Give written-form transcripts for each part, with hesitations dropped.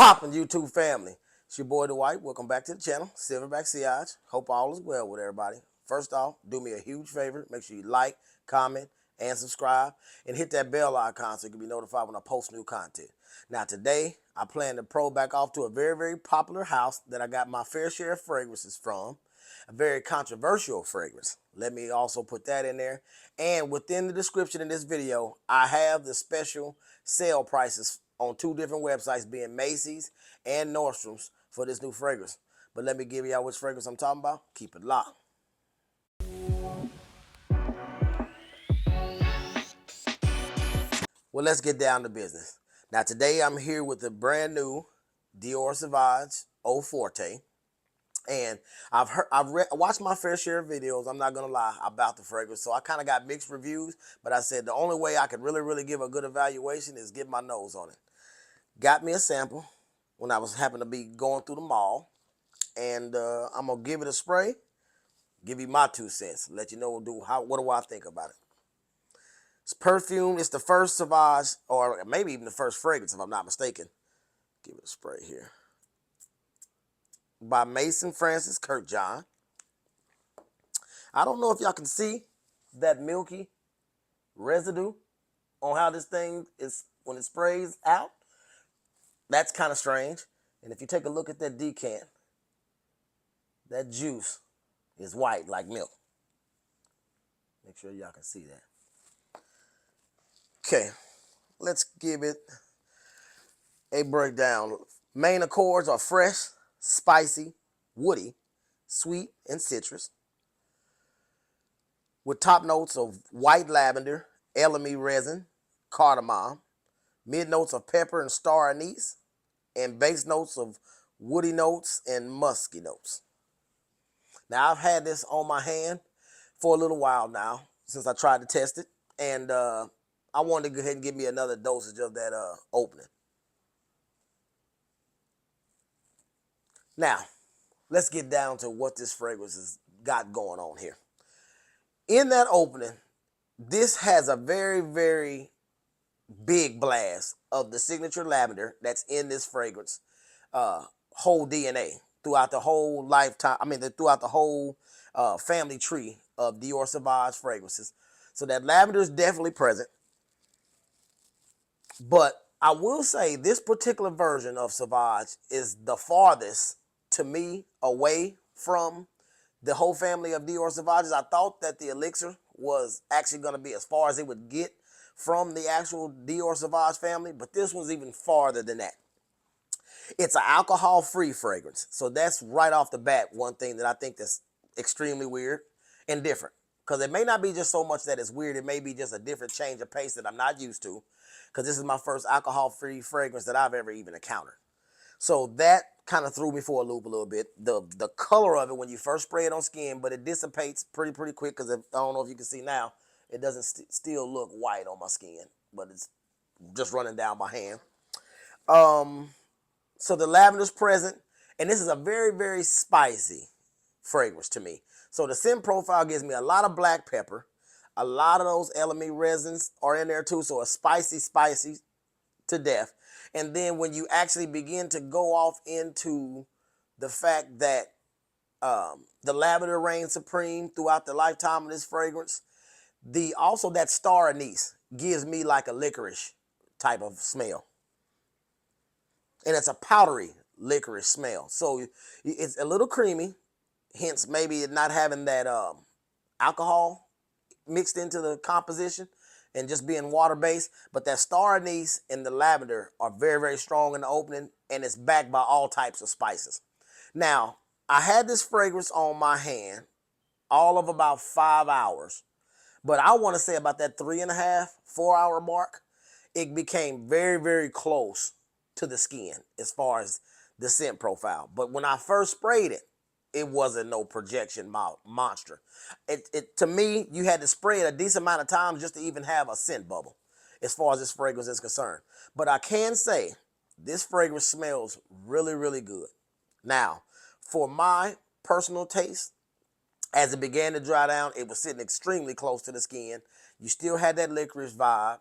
poppin' YouTube family? It's your boy Dwight. Welcome back to the channel, Silverback Sauvage. Hope all is well with everybody. First off, do me a huge favor. Make sure you like, comment, and subscribe. And hit that bell icon so you can be notified when I post new content. Now today, I plan to pro back off to a very, very popular house that I got my fair share of fragrances from. A very controversial fragrance. Let me also put that in there. And within the description in this video, I have the special sale prices on two different websites, being Macy's and Nordstrom's, for this new fragrance. But let me give y'all which fragrance I'm talking about. Keep it locked. Well, let's get down to business. Now today I'm here with the brand new Dior Sauvage Eau Forte. And I've watched my fair share of videos, I'm not gonna lie, about the fragrance. So I kind of got mixed reviews, but I said the only way I could really give a good evaluation is get my nose on it. Got me a sample when I was happened to be going through the mall, and I'm gonna give it a spray, give you my 2 cents, let you know what do I think about it. It's perfume. It's the first Sauvage, or maybe even the first fragrance, if I'm not mistaken. Give it a spray here. By Mason Francis Kirkjohn. I don't know if y'all can see that milky residue on how this thing is when it sprays out. That's kind of strange. And if you take a look at that decant, that juice is white like milk. Make sure y'all can see that. Okay, let's give it a breakdown. Main accords are fresh, spicy, woody, sweet, and citrus, with top notes of white lavender, elemi resin, cardamom, mid notes of pepper and star anise, and base notes of woody notes and musky notes. Now, I've had this on my hand for a little while now, since I tried to test it, and I wanted to go ahead and give me another dosage of that opening. Now, let's get down to what this fragrance has got going on here. In that opening, this has a very, very big blast of the signature lavender that's in this fragrance, whole DNA throughout the whole lifetime. I mean, throughout the whole family tree of Dior Sauvage fragrances. So that lavender is definitely present. But I will say this particular version of Sauvage is the farthest, to me, away from the whole family of Dior Sauvages. I thought that the elixir was actually going to be as far as it would get from the actual Dior Sauvage family, but this one's even farther than that. It's an alcohol-free fragrance, so that's right off the bat one thing that I think that's extremely weird and different. Because it may not be just so much that it's weird, it may be just a different change of pace that I'm not used to, because this is my first alcohol-free fragrance that I've ever even encountered. So that kind of threw me for a loop a little bit. The color of it when you first spray it on skin, but it dissipates pretty quick, because I don't know if you can see now, it doesn't still look white on my skin, but it's just running down my hand. So the lavender's present, and this is a very, very spicy fragrance to me. So the scent profile gives me a lot of black pepper. A lot of those elemi resins are in there too, so it's spicy to death. And then when you actually begin to go off into the fact that the lavender reigns supreme throughout the lifetime of this fragrance, also that star anise gives me like a licorice type of smell. And it's a powdery licorice smell. So it's a little creamy, hence maybe it not having that alcohol mixed into the composition and just being water-based. But that star anise and the lavender are very, very strong in the opening, and it's backed by all types of spices. Now, I had this fragrance on my hand all of about 5 hours, but I want to say about that 3.5, 4 hour mark, it became very, very close to the skin as far as the scent profile. But when I first sprayed it, it wasn't no projection monster. To me, you had to spray it a decent amount of times just to even have a scent bubble as far as this fragrance is concerned. But I can say this fragrance smells really, really good. Now, for my personal taste, as it began to dry down, it was sitting extremely close to the skin. You still had that licorice vibe.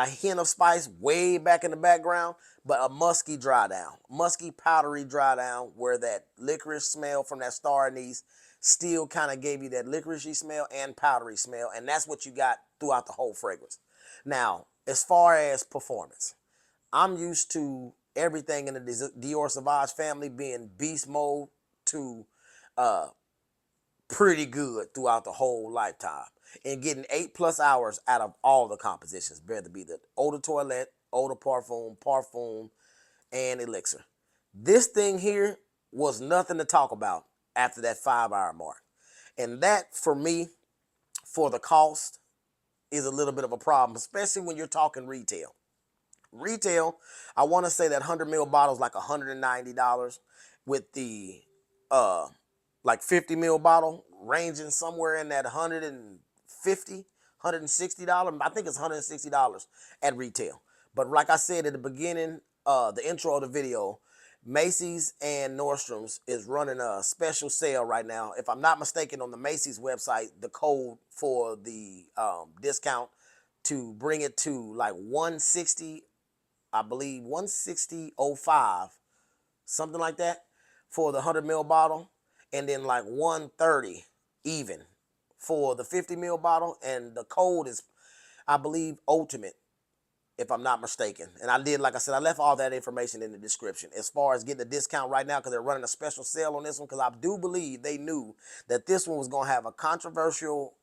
a hint of spice way back in the background, but a musky dry down, musky powdery dry down where that licorice smell from that star anise still kind of gave you that licoricey smell and powdery smell, and that's what you got throughout the whole fragrance. Now, as far as performance, I'm used to everything in the Dior Sauvage family being beast mode to pretty good throughout the whole lifetime and getting 8+ hours out of all the compositions, whether it be the eau de toilette, eau de parfum, parfum, and elixir. This thing here was nothing to talk about after that 5-hour mark. And that, for me, for the cost, is a little bit of a problem, especially when you're talking retail. Retail, I want to say that 100 ml bottle is like $190 with the like 50 ml bottle ranging somewhere in that $150, $160. I think it's $160 at retail. But like I said at the beginning, the intro of the video, Macy's and Nordstrom's is running a special sale right now. If I'm not mistaken, on the Macy's website, the code for the discount to bring it to like 160, I believe 160.05, something like that, for the 100 ml bottle, and then like 130 even for the 50 ml bottle, and the code is, I believe, ultimate, if I'm not mistaken. And I did, like I said, I left all that information in the description as far as getting a discount right now because they're running a special sale on this one, because I do believe they knew that this one was going to have a controversial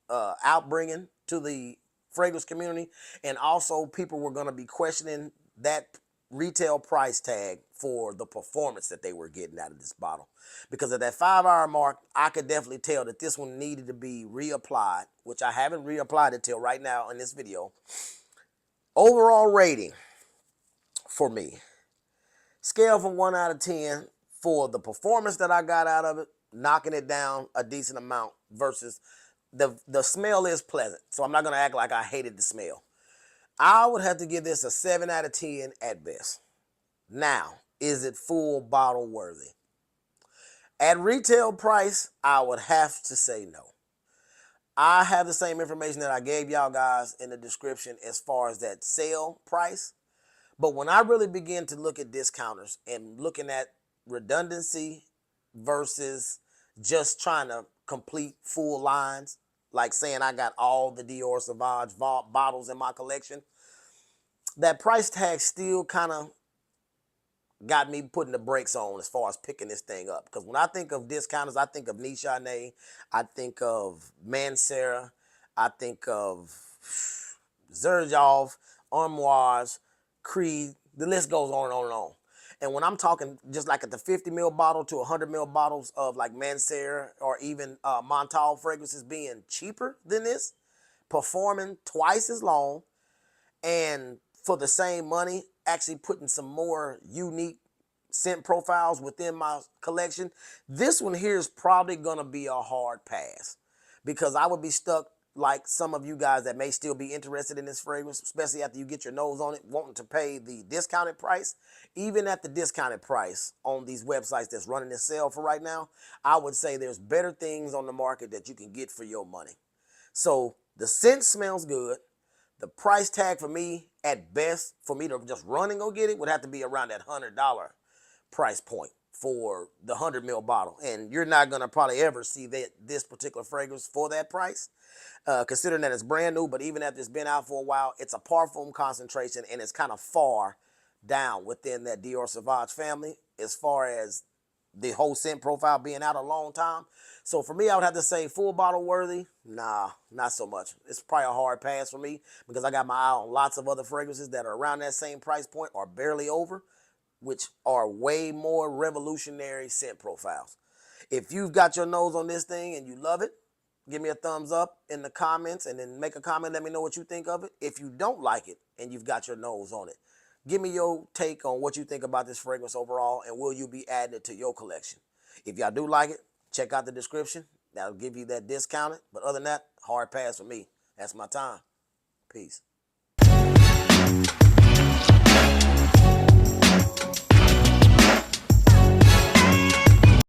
outbringing to the fragrance community, and also people were going to be questioning that retail price tag for the performance that they were getting out of this bottle. Because at that 5-hour mark, I could definitely tell that this one needed to be reapplied, which I haven't reapplied it till right now in this video. Overall rating for me, scale from 1 out of 10 for the performance that I got out of it, knocking it down a decent amount, versus the smell is pleasant. So I'm not going to act like I hated the smell. I would have to give this a 7 out of 10 at best. Now, is it full bottle worthy? At retail price, I would have to say no. I have the same information that I gave y'all guys in the description as far as that sale price. But when I really begin to look at discounters and looking at redundancy versus just trying to complete full lines, like saying I got all the Dior Sauvage bottles in my collection, that price tag still kind of got me putting the brakes on as far as picking this thing up. Because when I think of discounters, I think of Nichane, I think of Mancera, I think of Xerjoff, Armoires, Creed, the list goes on and on and on. And when I'm talking just like at the 50 ml bottle to 100 ml bottles of like Mancera or even Montal fragrances being cheaper than this, performing twice as long, and for the same money, actually putting some more unique scent profiles within my collection, this one here is probably going to be a hard pass, because I would be stuck like some of you guys that may still be interested in this fragrance, especially after you get your nose on it, wanting to pay the discounted price. Even at the discounted price on these websites that's running this sale for right now, I would say there's better things on the market that you can get for your money. So the scent smells good. The price tag for me, at best, for me to just run and go get it, would have to be around that $100 price point for the 100 ml bottle. And you're not going to probably ever see this particular fragrance for that price, considering that it's brand new. But even after it's been out for a while, it's a parfum concentration, and it's kind of far down within that Dior Sauvage family as far as the whole scent profile being out a long time. So for me, I would have to say full bottle worthy. Nah, not so much. It's probably a hard pass for me, because I got my eye on lots of other fragrances that are around that same price point or barely over, which are way more revolutionary scent profiles. If you've got your nose on this thing and you love it, give me a thumbs up in the comments, and then make a comment. Let me know what you think of it. If you don't like it and you've got your nose on it, give me your take on what you think about this fragrance overall, and will you be adding it to your collection? If y'all do like it, check out the description. That'll give you that discounted. But other than that, hard pass for me. That's my time. Peace.